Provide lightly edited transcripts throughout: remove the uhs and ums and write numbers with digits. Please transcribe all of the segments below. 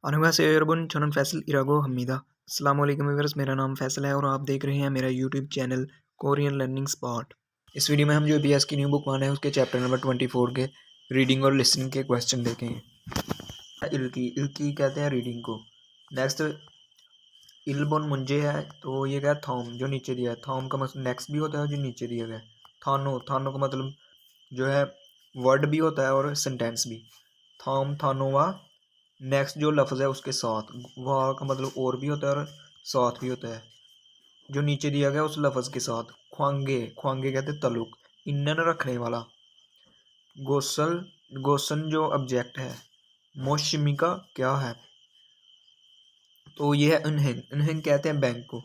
अनुगा से एयरबोन चनन फैसल इरागो हमीदा। अस्सलाम वालेकुम व्यूअर्स, मेरा नाम फैसल है और आप देख रहे हैं मेरा YouTube channel Korean learning spot. इस वीडियो में हम जो बीएस की न्यू बुक वन है उसके चैप्टर नंबर 24 के रीडिंग और लिसनिंग के क्वेश्चन देखेंगे। इल्की इल्की कहते हैं रीडिंग को। नेक्स्ट इलबोन मुंजे है तो ये क्या है थॉम, जो नीचे दिया है। थॉम का मतलब नेक्स्ट भी होता है जो नीचे दिया गया है। थानो थानो का मतलब जो है वर्ड भी होता है और सेंटेंस भी। थॉम थानोवा नेक्स्ट जो लफ्ज़ है उसके साथ, वहाँ का मतलब और भी होता है और साथ भी होता है जो नीचे दिया गया उस लफ्ज़ के साथ। ख्वांगे ख्वांगे कहते हैं तलुक, ईंधन रखने वाला। गोसल गोसन जो ऑब्जेक्ट है। मोशिमिका क्या है, तो ये है इन्हें इन्हें कहते हैं बैंक को।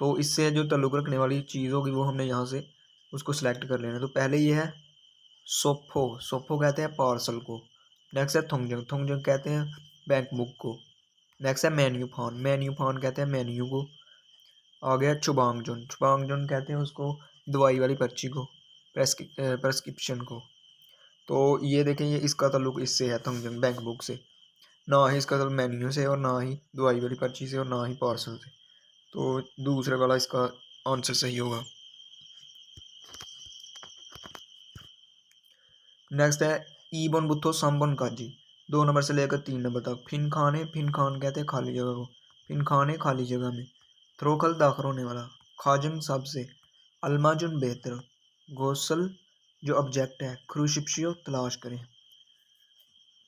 तो इससे जो तल्लुक रखने वाली चीज़ होगी वो हमने यहाँ से उसको सिलेक्ट कर लेना। तो पहले ये है सोफो, सोफो कहते हैं पार्सल को। नेक्स्ट है थोंगजंग, थोंगजंग कहते हैं बैंक बुक को। नेक्स्ट है मेन्यू फान, मेन्यू फान कहते हैं मेन्यू को। आ गया चुबांगजुन, चुबांगजुन कहते हैं उसको दवाई वाली पर्ची को, प्रेस्क्रिप्शन को। तो ये देखें, ये इसका ताल्लुक इससे है थोंगजंग बैंक बुक से, ना ही इसका ताल्लुक मेन्यू से और ना ही दवाई वाली पर्ची से और ना ही पार्सल से। तो दूसरे वाला इसका आंसर सही होगा। नेक्स्ट है ईबन बुथो साम्बन काजी, 2 नंबर से लेकर 3 नंबर तक। फिन खाने, फिन खान कहते हैं खाली जगह को, फिन खाने खाली जगह में। थ्रोखल दाखिल होने वाला। खाजन सबसे। अलमाजुन बेहतर। गोसल जो ऑब्जेक्ट है। क्रूशिप्शियो तलाश करें।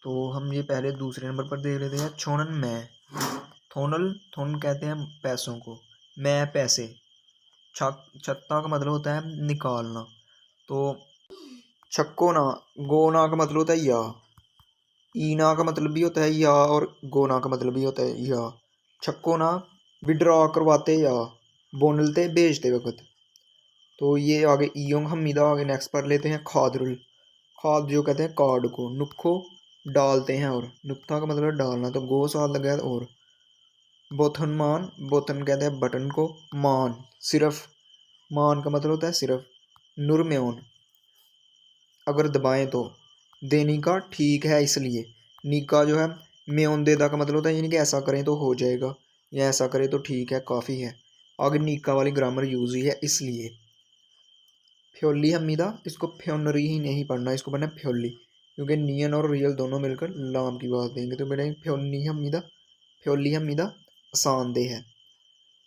तो हम ये पहले दूसरे नंबर पर देख लेते हैं। छोनन मैं। थोनल थोन कहते हैं पैसों को, मैं पैसे। छत्ता का मतलब होता है निकालना। तो छक्को ना, गोना का मतलब होता है या। ईना का मतलब भी होता है या और गोना का मतलब भी होता है या। छक्को ना विड्रॉ करवाते या बोनलते भेजते वक्त। तो ये आगे ईयोंग हमीदा। आगे नेक्स्ट पर लेते हैं खादरुल, खाद जो कहते हैं कार्ड को। नुक्खो डालते हैं और नुक्ता का मतलब डालना, तो गो साथ लगा है और। बोथन मान, बोथन कहते हैं बटन को। मान सिर्फ, मान का मतलब होता है सिर्फ। नुरम्योन अगर दबाएं तो। देनी का ठीक है इसलिए। निका जो है म्योन देदा का मतलब होता है यानी कि ऐसा करें तो हो जाएगा या ऐसा करें तो ठीक है काफ़ी है। आगे निका वाली ग्रामर यूज हुई है इसलिए। फ्योली हमीदा, इसको फ्योनरी ही नहीं पढ़ना, इसको पढ़ना फ्योली, क्योंकि नियन और रियल दोनों मिलकर लाम की बात देंगे। तो बेटा फ्योनी हमीदा, फ्योली हमीदा आसान दे है।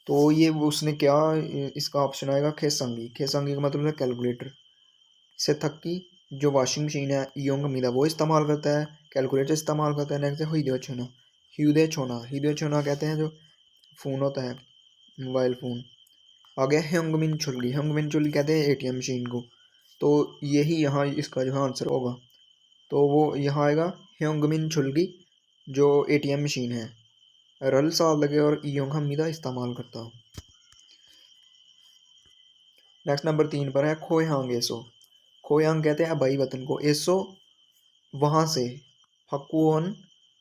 तो ये उसने क्या, इसका ऑप्शन आएगा खेसंगी, खेसंगी का मतलब है कैलकुलेटर। से थक्की जो वॉशिंग मशीन है योंग हमीदा वो इस्तेमाल करता है, कैलकुलेटर इस्तेमाल करता है। नेक्स्ट है हुईदे छोना, ह्यूदे छोना, ह्यूदे छोना कहते हैं जो फ़ोन होता है मोबाइल फ़ोन। आ गया हेंगमिन चुल्ली, हेंगमिन चुल्ली कहते हैं एटीएम मशीन को। तो यही यहाँ इसका जो आंसर होगा, तो वो यहाँ आएगा हेंगमिन चुल्ली जो एटीएम मशीन है। रल साल लगे और योंग हमीदा इस्तेमाल करता हूँ। नेक्स्ट नंबर 3 पर है खोयांग एसो, खोयांग कहते हैं भाई वतन को। एसो वहाँ से। फक्कुओन,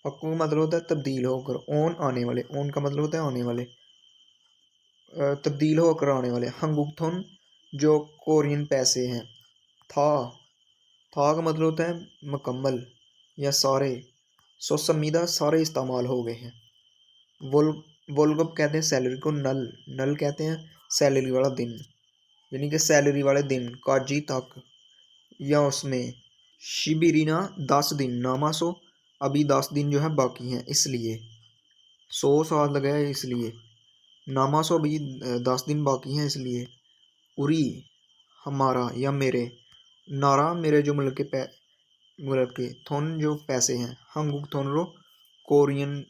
फक्कू मतलब होता है तब्दील होकर। ओन आने वाले, ओन का मतलब होता है आने वाले, तब्दील होकर आने वाले। हंगुकथोन जो कोरियन पैसे हैं। था, था का मतलब होता है मुकम्मल या सारे। सो समीदा सारे इस्तेमाल हो गए हैं। वोल वोलगप कहते हैं सैलरी को। नल, नल कहते हैं सैलरी वाला दिन, यानी कि सैलरी वाले दिन। काजी तक या उसमें। शिबिरीना 10 दिन, नामासो अभी 10 दिन जो है बाकी हैं इसलिए। 100 साल लगा है इसलिए। नामासो अभी 10 दिन बाकी हैं इसलिए। उरी हमारा या मेरे। नारा मेरे जो मुल्क के मुल्क के। थोन जो पैसे हैं। हंगुक थोनरो कोरियन,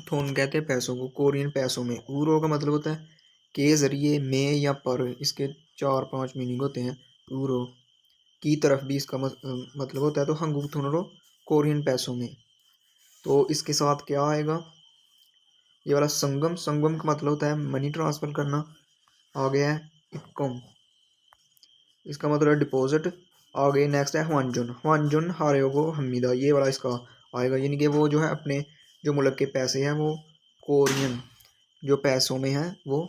थोन कहते हैं पैसों को, कोरियन पैसों में। ऊरो का मतलब होता है के ज़रिए, में या पर, इसके 4-5 मीनिंग होते हैं। ऊरो की तरफ भी इसका मतलब होता है। तो हंगुक थोनरो कोरियन पैसों में। तो इसके साथ क्या आएगा, ये वाला संगम, संगम का मतलब होता है मनी ट्रांसफ़र करना। आ गया है इक्कम, इसका मतलब है डिपॉजिट। आगे नेक्स्ट है ह्वानजुन, ह्वानजुन हारेगो हमीदा, ये वाला इसका आएगा, यानी कि वो जो है अपने जो मुल्क के पैसे हैं वो कोरियन जो पैसों में है वो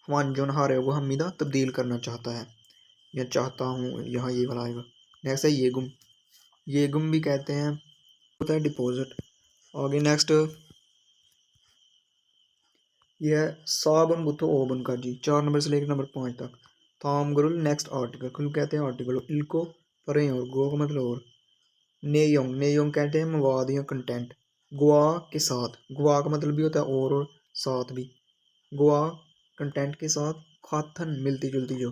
ह्वानजुन हारेगो हमीदा तब्दील करना चाहता है या चाहता हूँ, यहाँ ये वाला आएगा। नेक्स्ट है येगुम, येगुम भी कहते हैं होता है डिपॉजिट। आगे नेक्स्ट ये है साबन बुथो ओबन का जी, 4 नंबर से लेकर नंबर 5 तक। थाम गरुल नेक्स्ट आर्टिकल, खुल कहते हैं आर्टिकल, इल्को परे और, गो का मतलब और, नेयोंग नेयोंग कहते हैं मवाद या कंटेंट, गुआ के साथ, गुआ का मतलब भी होता है और साथ भी, गुआ कंटेंट के साथ, खाथन मिलती जुलती जो,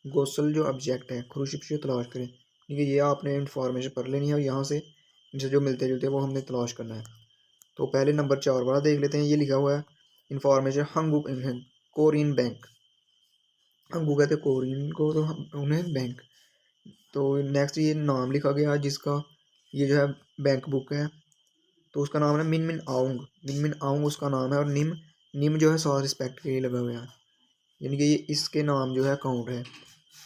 गोसल जो ऑब्जेक्ट है, खुरुशिप से तलाश करें, ठीक है। ये आपने इंफॉर्मेशन पढ़ लेनी है और यहाँ से इनसे जो मिलते जुलते हैं वो हमने तलाश करना है। तो पहले नंबर 4 वाला देख लेते हैं। ये लिखा हुआ है information Hangu Korean bank, Hangu कहते हैं कोरियन को तो उन्हें बैंक। तो नेक्स्ट ये नाम लिखा गया है जिसका, ये जो है बैंक बुक है, तो उसका नाम है मिन मिन आउंग, मिन मिन आउंग उसका नाम है। और निम निम जो है सौ रिस्पेक्ट के लिए लगा हुआ है, यानी कि ये इसके नाम जो है अकाउंट है।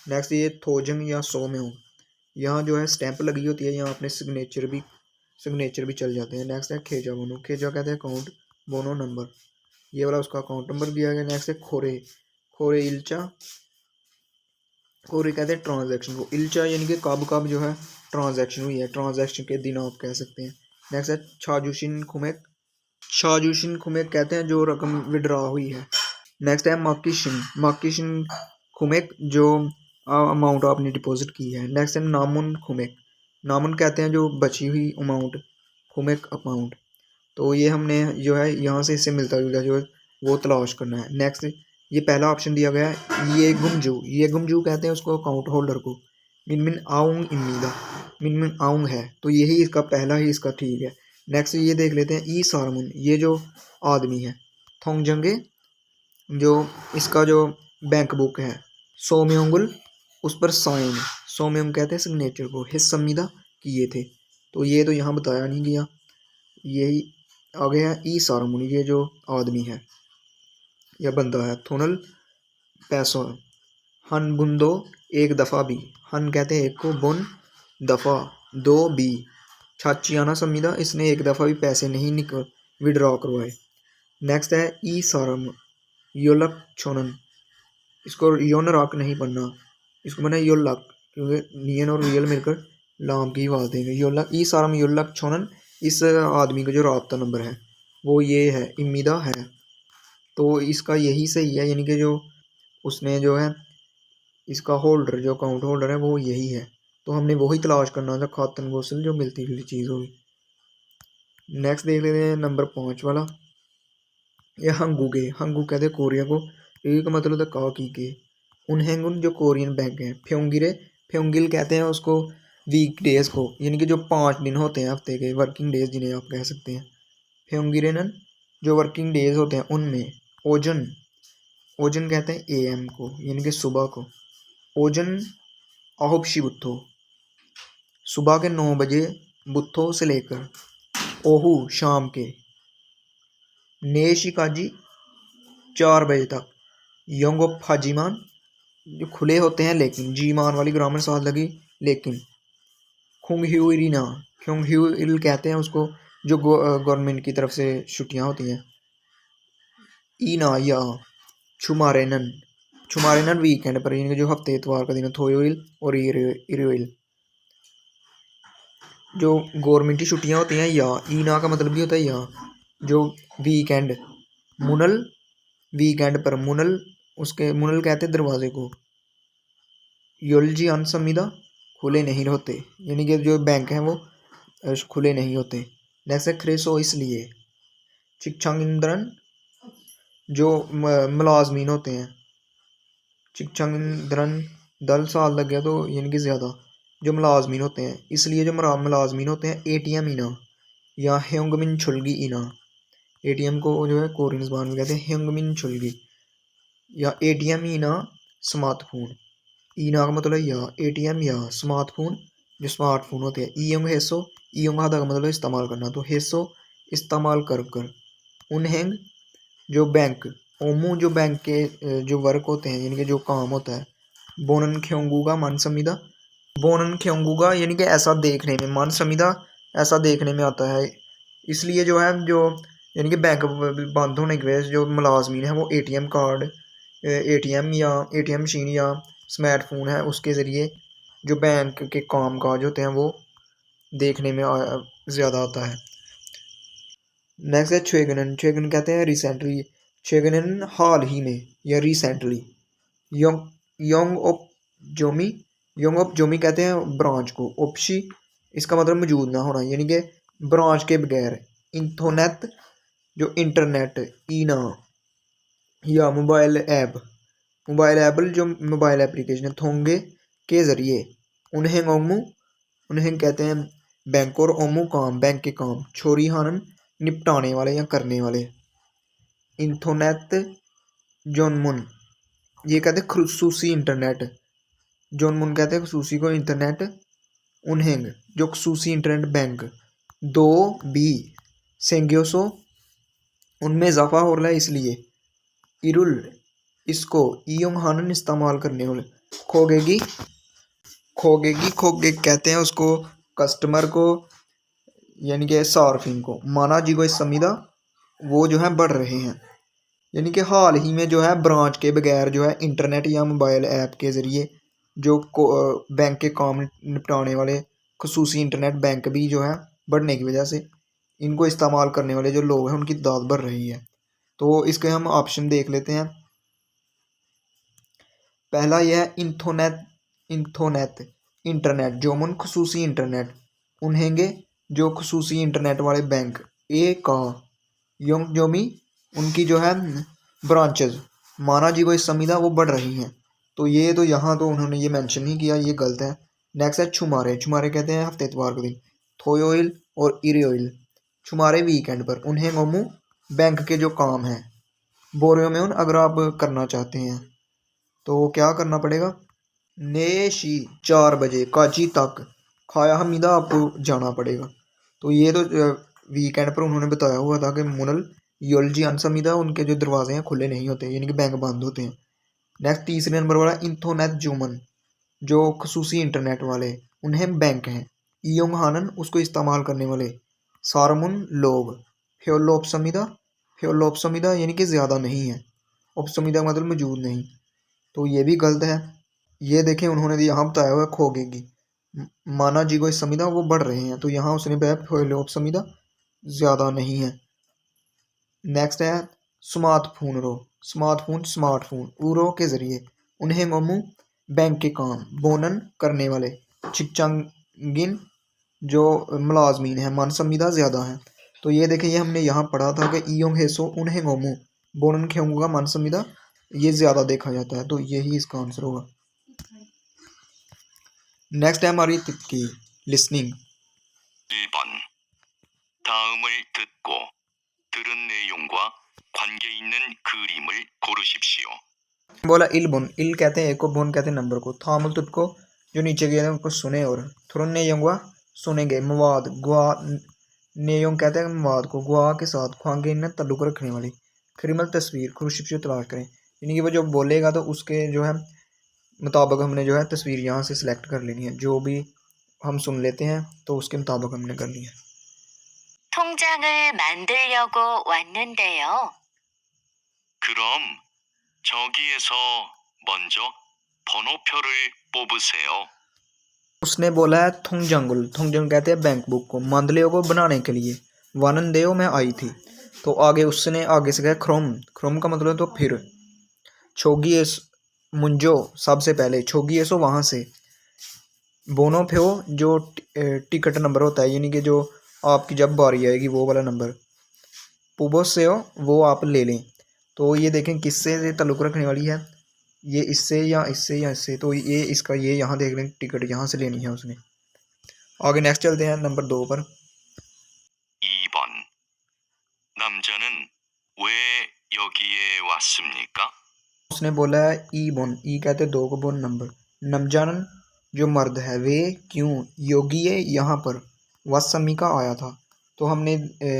नेक्स्ट ये थोजंग या सो में हूँ, यहाँ जो है स्टैंप लगी होती है, यहाँ अपने सिग्नेचर भी चल जाते हैं। नेक्स्ट है खेजा बोनो, खेजा कहते हैं अकाउंट, बोनो नंबर, ये वाला उसका अकाउंट नंबर दिया गया। नेक्स्ट है खोरे, खोरे इल्चा, खोरे कहते हैं ट्रांजैक्शन को, इल्चा यानी कि कब कब जो है ट्रांजैक्शन हुई है, ट्रांजैक्शन के दिन आप कह सकते हैं। नेक्स्ट है छाजुशिन खुमेक, छाजुशिन खुमेक कहते हैं जो रकम विड्रॉ हुई है। नेक्स्ट है माकिशिन, माकिशिन खुमेक जो अमाउंट आपने डिपॉजिट की है। नेक्स्ट है नामुन खुमेक, नामुन कहते हैं जो बची हुई अमाउंट, खुमेक अमाउंट। तो ये हमने जो है यहाँ से इससे मिलता जुलता जो है वो तलाश करना है। नेक्स्ट ये पहला ऑप्शन दिया गया है ये गुमजू कहते हैं उसको अकाउंट होल्डर को, मिन मिन आउंग इमीदा, मिन मिन आउंग है तो यही इसका पहला ही इसका ठीक है। नेक्स्ट ये देख लेते हैं ई सारमुन, ये जो आदमी है, थोंगजंगे जो इसका जो बैंक बुक है, सोम्योंगुल उस पर साइन, सोम्योंग कहते हैं सिग्नेचर को, हिस्स संविदा किए थे। तो ये तो यहाँ बताया नहीं गया। यही आगे है ई सारमुन, ये जो आदमी है या बंदा है, थोनल पैसों, हन बुंदो एक दफ़ा भी, हन कहते हैं एक को, बुन दफ़ा दो भी, छाचियाना संविदा इसने एक दफ़ा भी पैसे नहीं विड्रॉ करवाए। नेक्स्ट है ई सारम योलक छोनन, इसको योन रॉक नहीं पढ़ना, इसको बना योलक, क्योंकि नियन और रियल मिलकर लाम की आवाज़ देंगे। योलक ई सारम योलक छोनन, इस आदमी का जो रब्ता नंबर है वो ये है, इम्मीदा है। तो इसका यही सही है, यानी कि जो उसने जो है इसका होल्डर जो अकाउंट होल्डर है वो यही है, तो हमने वही तलाश करना था, खातन गोसल जो मिलती जुलती चीज़ होगी। नेक्स्ट देख लेते हैं नंबर 5 वाला, ये हंगूगे, हंगू कहते हैं कोरिया को, एक का मतलब होता है का की के, उनहेंगुन जो कोरियन बैंक है, फ्योंगिरे फ्योंगिल कहते हैं उसको वीक डेज को, यानी कि जो 5 दिन होते हैं हफ्ते के, वर्किंग डेज जिन्हें आप कह सकते हैं। फ्योंगिरेनन जो वर्किंग डेज होते हैं उनमें, ओजन ओजन कहते हैं एएम को, यानी कि सुबह को, ओजन आहुबशी बुत्थो, सुबह के 9 बजे बुत्थो से लेकर ओहू शाम के नेशिकाजी 4 बजे तक, योंगो फाजीमान जो खुले होते हैं लेकिन, जीमान वाली ग्रामर साथ लगी लेकिन, खुंगह्यूरिना खुंगह्यूरिल कहते हैं उसको जो गवर्नमेंट की तरफ से छुट्टियां होती हैं। ईना या छुमारेनन, छुमारेनन वीकेंड पर, यानी कि जो हफ्ते इतवार का दिन है, थोयोइल और इरोइल जो गवर्नमेंट की छुट्टियां होती हैं। या ईना का मतलब भी होता है या जो वीकेंड, मुनल वीकेंड पर, मुनल उसके मुनल कहते हैं दरवाजे को, योलजी अनसंविदा खुले नहीं होते, यानी कि जो बैंक हैं वो खुले नहीं होते। नेक्स्ट है क्रेसो इसलिए, चिकचंगिंद्रन जो मुलाजमीन होते हैं, चिकचंगिंद्रन दल साल लग गया तो यानी कि ज़्यादा, जो मुलाजमीन होते हैं, इसलिए जो मुलाजमीन होते हैं, एटीएम इना या हेंगमिन छुलगी इना, एटीएम को जो है कोरियन ज़बान में कहते हैं हेंगमिन छुलगी, या एटीएम इना स्मार्टफोन, ईना का मतलब या एटीएम या स्मार्टफोन जो स्मार्टफोन होते हैं। ईयोंग हेसो, ईयोंग हादा का मतलब इस्तेमाल करना, तो हेसो इस्तेमाल कर कर, उनहेंग जो बैंक, ओमू जो बैंक के जो वर्क होते हैं यानी कि जो काम होता है, बोनन ख्योंगूगा मन समिदा, बोनन ख्योंगूगा यानी कि ऐसा देखने में, मन समिदा ऐसा देखने में आता है, इसलिए जो है जो यानी कि बैंक बंद होने की वजह से जो मुलाजमीन है वो एटीएम कार्ड, एटीएम या एटीएम मशीन या स्मार्टफोन है उसके ज़रिए जो बैंक के काम काज होते हैं वो देखने में ज़्यादा आता है। नेक्स्ट है छेगनन। छेगन कहते हैं रिसेंटली। छेगनन हाल ही में या रिसेंटली। योंग योंग ओप जोमी। योंग ओप जोमी कहते हैं ब्रांच को। ओपशी इसका मतलब मौजूद ना होना यानी कि ब्रांच के बगैर। इंथोनेट जो इंटरनेट। ईना या मोबाइल ऐप। मोबाइल ऐप जो मोबाइल एप्लीकेशन है। थोंगे के ज़रिए। उन्हें ओमू उन्हें कहते हैं बैंक और ओमू काम बैंक के काम। छोरी हानन निपटाने वाले या करने वाले। इंथोनेट जोनमुन ये कहते हैं खसूसी इंटरनेट। जोनमुन कहते हैं खसूसी को इंटरनेट। उन्हें जो खसूसी इंटरनेट बैंक। दो बी सेंग्योसो उनमें इजाफा हो रहा है इसलिए। इरुल इसको ईयोंग हानन इस्तेमाल करने वाले। खोगेगी खोगेगी खोगे कहते हैं उसको कस्टमर को यानी कि सार्फिन को। माना जी को इस समीदा वो जो है बढ़ रहे हैं यानी कि हाल ही में जो है ब्रांच के बगैर जो है इंटरनेट या मोबाइल ऐप के ज़रिए जो बैंक के काम निपटाने वाले खसूसी इंटरनेट बैंक भी जो है बढ़ने की वजह से इनको इस्तेमाल करने वाले जो लोग हैं उनकी तादाद बढ़ रही है। तो इसके हम ऑप्शन देख लेते हैं। पहला यह है इंथोनेट इंटरनेट जोमुन खसूसी इंटरनेट। उन्हेंगे जो खसूसी इंटरनेट वाले बैंक। ए का योंग जोमी उनकी जो है ब्रांचेज। माना जी को इस समीदा वो बढ़ रही हैं। तो ये तो यहाँ तो उन्होंने ये मेंशन नहीं किया, ये गलत है। नेक्स्ट है छुमारे। छुमारे कहते हैं हफ्ते इतवार के दिन। थोयोइल और इरियोइल छुमारे वीकेंड पर। उन्हें गोमू बैंक के जो काम हैं। बोरियो में उन अगर आप करना चाहते हैं तो क्या करना पड़ेगा। नेशी 4 बजे काची तक खाया हमीदा आपको जाना पड़ेगा। तो ये तो वीकेंड पर उन्होंने बताया हुआ था कि मुनल योलजी अनसमीदा उनके जो दरवाजे हैं खुले नहीं होते यानी कि बैंक बंद होते हैं। नेक्स्ट तीसरे नंबर वाला इंथोनेट जुमन जो खसूसी इंटरनेट वाले उन्हें बैंक हैं। ईयोंग हानन उसको इस्तेमाल करने वाले। सारमुन लोग। फ्योलोपसमीदा फ्योलोपसमीदा यानी कि ज़्यादा नहीं है। उपसमीदा मतलब मौजूद नहीं। तो ये भी गलत है। ये देखें उन्होंने यहाँ बताया हुआ है खोगेगी। माना जी को इस समीदा वो बढ़ रहे हैं तो यहाँ उसने बताया फ्योलोप समीदा ज़्यादा नहीं है। नेक्स्ट है स्मार्टफोन रो। स्मार्टफोन ऊरो के ज़रिए। उन्हें मोमू बैंक के काम। बोनन करने वाले। चिकचांगिन जो मुलाजमीन है मन समीदा ज़्यादा है। तो ये देखें ये हमने यहाँ पढ़ा था कि ईयोंग हेसो उन्हें मोमू बोनन खेऊंगा मन समीदा ये ज़्यादा देखा जाता है। तो यही इसका आंसर होगा। नेक्स्ट है हमारी की लिसनिंग। 1번. 다음을 듣고 들은 내용과 관계 있는 그림을 고르십시오. बोला इल बुन। इल कहते हैं एक को, बुन कहते हैं नंबर को। थामुल तुद को जो नीचे गए उनको सुने और थुरन ने यंगवा सुनेंगे। मवाद गुआ ने योंग कहते हैं मवाद को गुआ के साथ ख्वांगे न तल्लुक रखने वाली। खरीमल तस्वीर खुर्शिप से तलाश करें यानी कि वो जो बोलेगा तो उसके जो है मुताबिक हमने जो है तस्वीर यहाँ से सिलेक्ट कर लेनी है। जो भी हम सुन लेते हैं तो उसके मुताबिक हमने करनी है। 통장을 만들려고 왔는데요. 그럼 저기에서 먼저 번호표를 뽑으세요. उसने बोला है थोंगजंगुल। थोंगजंगुल कहते हैं बैंक बुक को। मांदलियो को बनाने के लिए। वानन देव में आई थी। तो आगे उसने आगे से कहा क्रोम। क्रोम का मतलब तो फिर। छोगी एस मुंजो सबसे पहले। छोगी एसो वहाँ से। बोनो फ्यो जो टिकट नंबर होता है यानी कि जो आपकी जब बारी आएगी वो वाला नंबर। पुबोस से हो वो आप ले लें। तो ये देखें किससे से ताल्लुक़ रखने वाली है। ये इससे या इससे या इससे। तो ये इसका ये यहाँ देख लें टिकट यहाँ से लेनी है उसने। आगे नेक्स्ट चलते हैं नंबर 2 पर। 2번. 남자는 왜 여기에 왔습니까? उसने बोला है ई बोन। ई कहते हैं 2 को बोन नंबर। नमजानन जो मर्द है वे क्यों योगी है यहाँ पर वसमी का आया था। तो हमने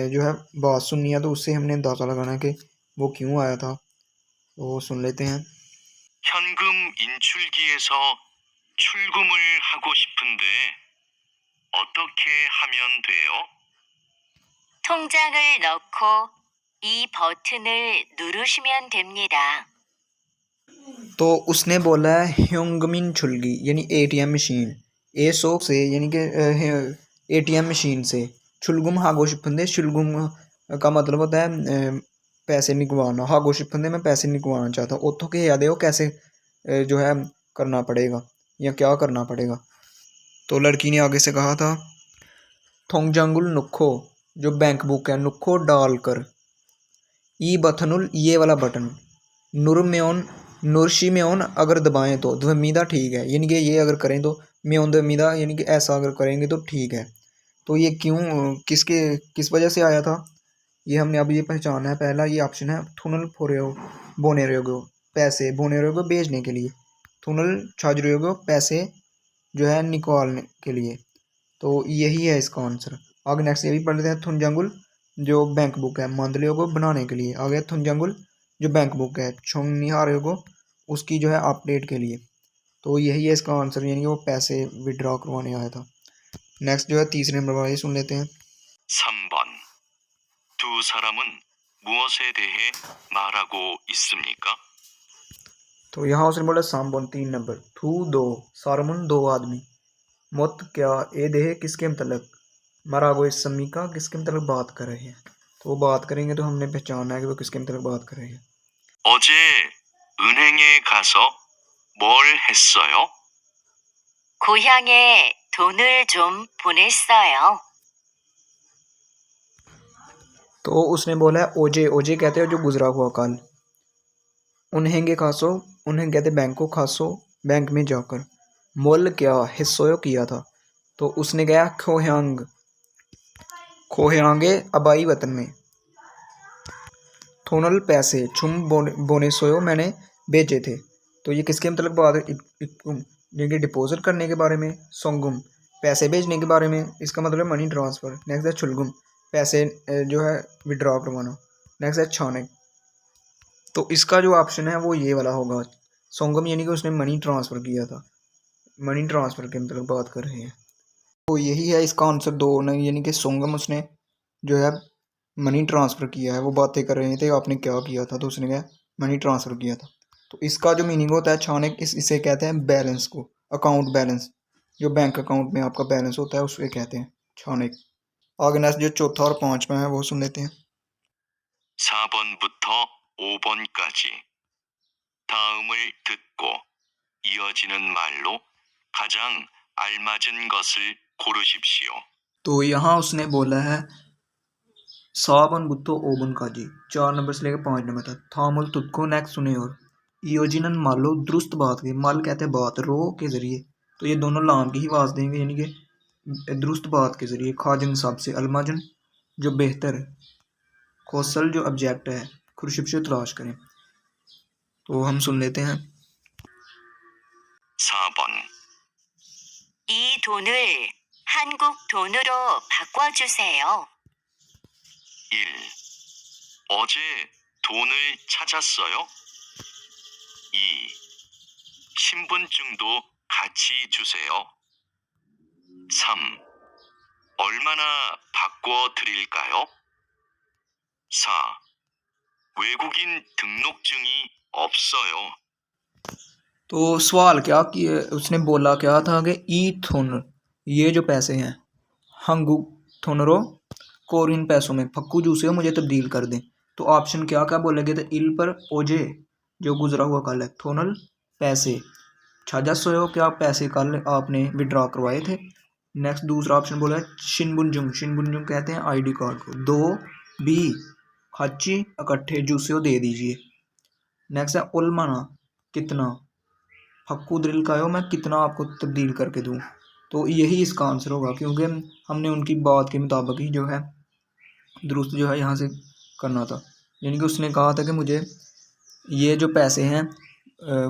जो है बात सुननी है तो उससे हमने अंदाज़ा लगाना है कि वो क्यों आया था। तो सुन लेते हैं। 현금 인출기에서 출금을 하고 싶은데 어떻게 하면 돼요? 통장을 넣고 이 버튼을 누르시면 됩니다. तो उसने बोला है ह्योंगमिन छुलगी यानी एटीएम मशीन। ए सोक से यानी कि एटीएम मशीन से। छुलगुम हागो शिपंदे शुलगुम का मतलब होता है पैसे निकलवाना। हागो शिपन मैं पैसे निकलवाना चाहता हूँ। उतो के याद है वो कैसे जो है करना पड़ेगा या क्या करना पड़ेगा। तो लड़की ने आगे से कहा था थोंगजांगुल नुखो, जो बैंक बुक है नुखो डालकर, ई बथनुल ये वाला बटन, नुर म्योन नुरशी म्योन अगर दबाएं तो ध्वमिदा ठीक है, यानी कि ये अगर करें तो म्योन ध्वमिदा यानी कि ऐसा अगर करेंगे तो ठीक है। तो ये क्यों किस वजह से आया था ये हमने अब ये पहचाना है। पहला ये ऑप्शन है थुनल फोरेओ बोनेरोगो, पैसे बोनेरोगो बेचने के लिए, थुनल छाजरोगो पैसे जो है निकालने के लिए। तो यही है इसका आंसर। आगे नेक्स्ट ये भी पढ़ लेते हैं थुनजंगुल जो बैंक बुक है मंदलियों को बनाने के लिए। आगे थुनजंगुल जो बैंक बुक है छोंगनिहारियों को उसकी जो है अपडेट के लिए। तो यही है इसका आंसर, यानी कि वो पैसे विड्रॉ करवाने आया था। नेक्स्ट जो है तीसरे नंबर वाला ये सुन लेते हैं। 3번. 두 사람은 무엇에 대해 말하고 있습니까? तो यहाँ उसने बोला सामबोन 3 नंबर, थू दो, सारमुन दो आदमी, मुत क्या ए देह किसके मतलब, मरागो इस समी का किसके मतलब बात कर रहे हैं। तो वो बात करेंगे तो हमने पहचाना है कि वो किसके मतलब बात कर रहे हैं। 어제 은행에 가서 뭘 했어요? 고향에 돈을 좀 보냈어요. तो उसने बोला है ओजे, ओजे कहते हैं जो गुजरा हुआ कल। उन्हेंगे खासो, उन्हें कहते बैंक को, खासो बैंक में जाकर, मोल क्या हिस्सों किया था। तो उसने गया खोयांग, खोयांगे आबाई वतन में, थोनल पैसे छुम बोने सोयो मैंने बेचे थे। तो ये किसके मतलब बात जिनके डिपॉजिट करने के बारे में, सोंगुम पैसे भेजने के बारे में, इसका मतलब मनी ट्रांसफ़र। नेक्स्ट है छुलगुम पैसे जो है विड्रॉ करवाना। नेक्स्ट है छाने। तो इसका जो ऑप्शन है वो ये वाला होगा सोंगम, यानी कि उसने मनी ट्रांसफ़र किया था। मनी ट्रांसफ़र के मतलब बात कर रहे हैं। तो यही है इसका आंसर दो नहीं, यानी कि सोंगम उसने जो है मनी ट्रांसफ़र किया है। वो बातें कर रहे थे आपने क्या किया था, तो उसने क्या मनी ट्रांसफ़र किया था। तो इसका जो मीनिंग होता है छाने, इसे कहते हैं बैलेंस को, अकाउंट बैलेंस, जो बैंक अकाउंट में आपका बैलेंस होता है उसे कहते हैं छाने। आगे नेक्स्ट जो चौथा और पांचवा है वो सुन लेते हैं। 4번부터 5번까지 다음을 듣고 이어지는 말로 가장 알맞은 것을 고르십시오. तो यहाँ उसने बोला है साबन बुत्तो ओबन काजी, 4 नंबर से लेकर 5 नंबर तक, थामुल तुदको नेक्स्ट सुने और योजिनन मालो दुरुस्त बात के, माल कहते हैं बात रो के जरिए, तो ये दोनों लाम की ही आवाज़ देंगे यानी कि दुरुस्त बात के जरिए। खाजन साहब से अलमाजन जो बेहतर है, कौशल जो ऑब्जेक्ट है, खुर्शिब से तलाश करें। तो हम सुन लेते हैं। 4번. 이 돈을 한국 돈으로 바꿔주세요. 1. 어제 돈을 찾았어요? 2. 신분증도 같이 주세요. 3. 얼마나 바꿔드릴까요? 4. 외국인 등록증이 없어요. तो सवाल क्या कि उसने बोला क्या था कि ई थुन, ये जो पैसे हैं हंगू थुनरो कोरिन पैसों में फक्कू जूसे मुझे तब्दील कर दें। तो ऑप्शन क्या क्या बोलेंगे, तो इल पर ओजे जो गुजरा हुआ कल है, थोनल पैसे, छाजा सोयो क्या पैसे कल आपने विड्रॉ करवाए थे। नेक्स्ट दूसरा ऑप्शन बोला है शिनबुनजुंग, शिनबुनजुंग कहते हैं आईडी कार्ड को, दो बी हच्ची इकट्ठे जूसे दे दीजिए। नेक्स्ट है उलमाना कितना, हक्कू दिल का हो मैं कितना आपको तब्दील करके दूँ। तो यही इसका आंसर होगा क्योंकि हमने उनकी बात के मुताबिक ही जो है दुरुस्त जो है यहाँ से करना था। यानी कि उसने कहा था कि मुझे ये जो पैसे हैं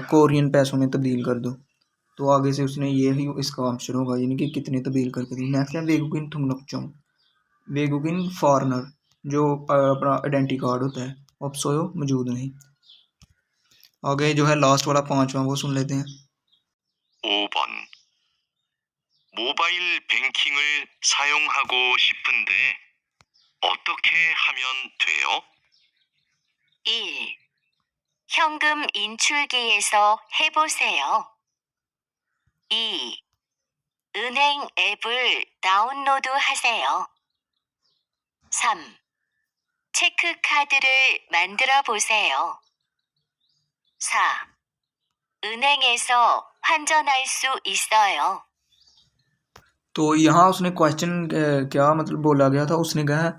कोरियन पैसों में तब्दील कर दो। तो आगे से उसने ये ही इसका आंसर होगा, यानी कि कितने तब्दील करके दी। नेक्स्ट है वेगुकिन थुमनकचोंग, वेगुकिन फॉरनर जो अपना आइडेंटी कार्ड होता है, ऑप्सोयो मौजूद नहीं। आगे जो है लास्ट वाला पांचवा वो सुन लेते हैं। 5번. 모바일 뱅킹을 사용하고 싶은데 어떻게 하면 돼요? 1. 현금 인출기에서 해보세요. 2. 은행 앱을 다운로드 하세요. 3. 체크카드를 만들어 보세요. 4. 은행에서 환전할 수 있어요. तो यहाँ उसने क्वेश्चन क्या मतलब बोला गया था, उसने कहा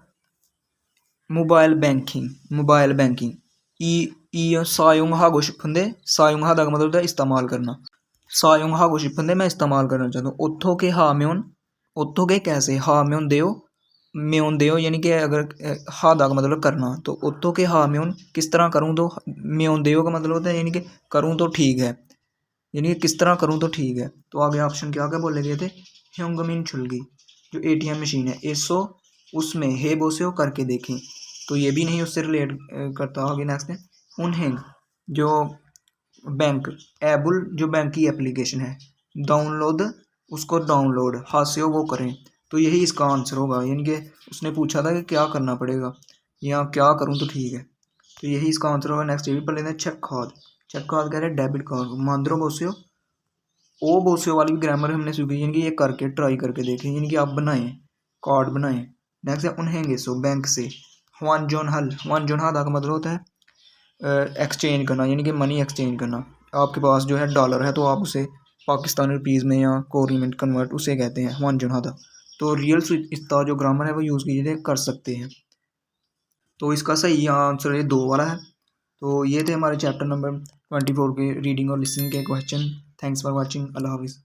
मोबाइल बैंकिंग ई सायुंग शिपंदे सायुंग हादा का मतलब होता है इस्तेमाल करना। सायुंग शिपंदे मैं इस्तेमाल करना चाहता हूँ। ओथो के ओथो के कैसे म्योन देओ यानी कि अगर हादा का मतलब करना, तो ओथो के म्योन किस तरह करूँ, तो म्योन देओ का मतलब होता है यानी कि करूँ तो ठीक है, यानी कि किस तरह करूँ तो ठीक है। तो आगे ऑप्शन क्या क्या बोले गए थे, ह्योंगमिन छुलगी जो एटीएम मशीन है, एसो उसमें हे बोसे करके देखें, तो ये भी नहीं उससे रिलेट करता। आगे नेक्स्ट है उनहेंग जो बैंक, एबुल जो बैंक की एप्लीकेशन है, डाउनलोड उसको डाउनलोड, हासियो वो करें, तो यही इसका आंसर होगा। यानी कि उसने पूछा था कि क्या करना पड़ेगा या क्या करूँ तो ठीक है, तो यही इसका आंसर होगा। नेक्स्ट ये भी पढ़ लेते हैं चेक खाद कह रहे हैं डेबिट कार्ड, मांद्रो बोसियो ओ बोसियो वाली भी ग्रामर हमने सीखी, यानी कि ये करके ट्राई करके देखें, यानी कि आप बनाएं कार्ड बनाएं। नेक्स्ट है उन्हेंगे सो बैंक से, ह्वान जोन हल का मतलब होता है एक्सचेंज करना, यानी कि मनी एक्सचेंज करना। आपके पास जो है डॉलर है तो आप उसे पाकिस्तानी रुपीज़ में या कोरी में कन्वर्ट उसे कहते हैं ह्वान जोन हादा। तो रियल इसका जो ग्रामर है वो यूज़ कीजिए कर सकते हैं। तो इसका सही आंसर ये 2 वाला है। तो ये थे हमारे चैप्टर नंबर 24 के रीडिंग और लिसनिंग के क्वेश्चन। Thanks for watching. अल्लाह हाफिज़।